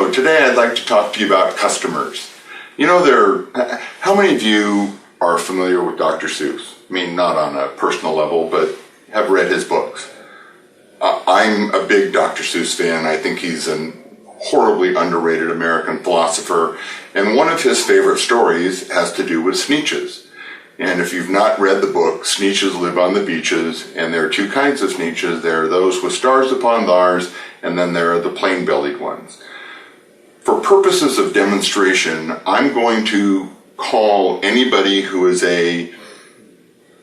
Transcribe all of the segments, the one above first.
So today I'd like to talk to you about customers. You know, how many of you are familiar with Dr. Seuss? I mean, not on a personal level, but have read his books. I'm a big Dr. Seuss fan. I think he's a horribly underrated American philosopher. And one of his favorite stories has to do with Sneetches. And if you've not read the book, Sneetches live on the beaches, and there are two kinds of Sneetches. There are those with stars upon theirs, and then there are the plain-bellied ones. For purposes of demonstration, I'm going to call anybody who is a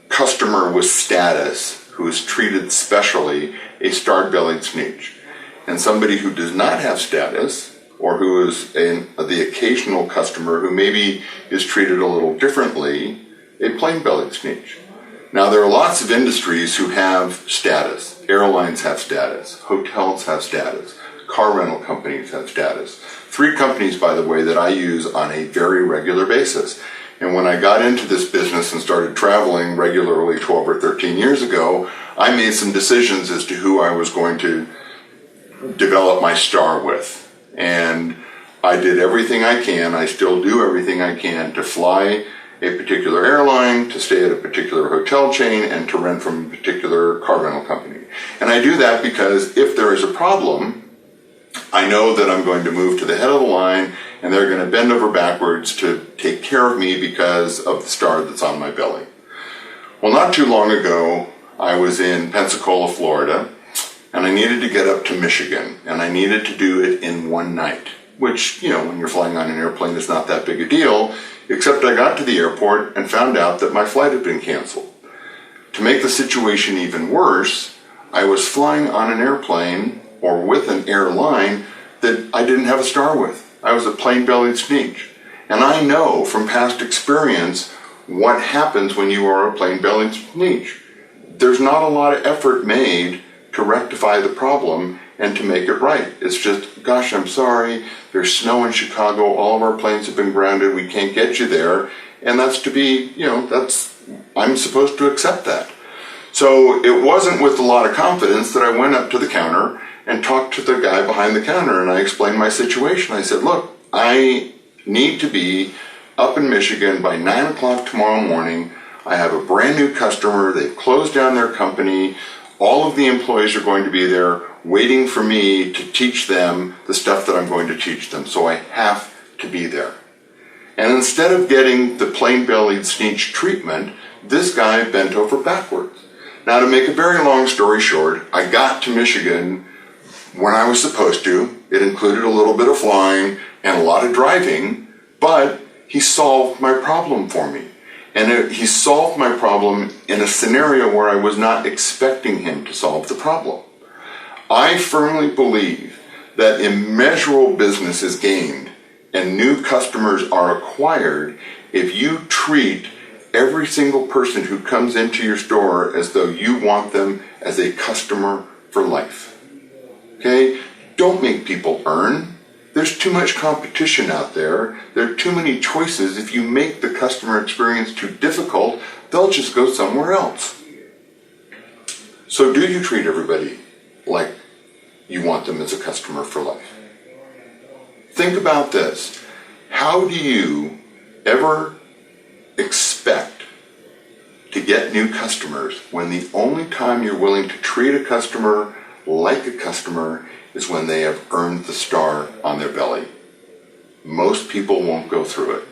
customer with status, who is treated specially, a star-bellied Sneetch. And somebody who does not have status, or who is the occasional customer who maybe is treated a little differently, a plain-bellied Sneetch. Now, there are lots of industries who have status. Airlines have status. Hotels have status. Car rental companies have status. 3 companies, by the way, that I use on a very regular basis. And when I got into this business and started traveling regularly 12 or 13 years ago, I made some decisions as to who I was going to develop my star with. And I did everything I can, I still do everything I can to fly a particular airline, to stay at a particular hotel chain, and to rent from a particular car rental company. And I do that because if there is a problem, I know that I'm going to move to the head of the line and they're going to bend over backwards to take care of me because of the star that's on my belly. Well, not too long ago, I was in Pensacola, Florida, and I needed to get up to Michigan, and I needed to do it in one night, which, you know, when you're flying on an airplane, is not that big a deal, except I got to the airport and found out that my flight had been canceled. To make the situation even worse, I was flying on an airplane or with an airline that I didn't have a star with. I was a plain-bellied Sneetch. And I know from past experience what happens when you are a plain-bellied Sneetch. There's not a lot of effort made to rectify the problem and to make it right. It's just, gosh, I'm sorry, there's snow in Chicago, all of our planes have been grounded, we can't get you there, and that's to be, you know, I'm supposed to accept that. So it wasn't with a lot of confidence that I went up to the counter and talked to the guy behind the counter, and I explained my situation. I said, look, I need to be up in Michigan by 9 o'clock tomorrow morning. I have a brand new customer, they've closed down their company, all of the employees are going to be there waiting for me to teach them the stuff that I'm going to teach them, so I have to be there. And instead of getting the plain-bellied Sneetch treatment, this guy bent over backwards. Now, to make a very long story short, I got to Michigan when I was supposed to. It included a little bit of flying and a lot of driving, but he solved my problem for me. And he solved my problem in a scenario where I was not expecting him to solve the problem. I firmly believe that immeasurable business is gained and new customers are acquired if you treat every single person who comes into your store as though you want them as a customer for life. Okay? Don't make people earn. There's too much competition out there. There are too many choices. If you make the customer experience too difficult, they'll just go somewhere else. So do you treat everybody like you want them as a customer for life? Think about this. How do you ever expect to get new customers when the only time you're willing to treat a customer like a customer is when they have earned the star on their belly? Most people won't go through it.